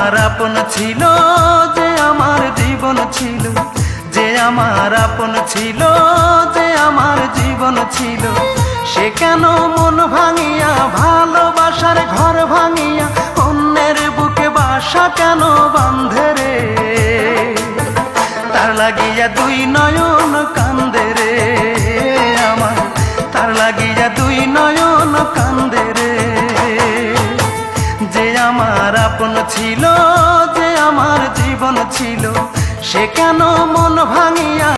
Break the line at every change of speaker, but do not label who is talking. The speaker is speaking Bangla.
আমার আপন ছিল, যে আমার জীবন ছিল, যে আমার আপন ছিল, যে আমার জীবন ছিল, সে কেন মন ভাঙিয়া ভালোবাসার ঘর ভাঙিয়া অন্যের বুকে বাসা কেন বাঁধে রে? তার লাগিয়া দুই নয়ন কান্দে রে আমার, তার লাগিয়া দুই নয়ন কান্দে রে। যে আমার আপন ছিল, যে আমার জীবন ছিল, সে কেন মন ভাঙিয়া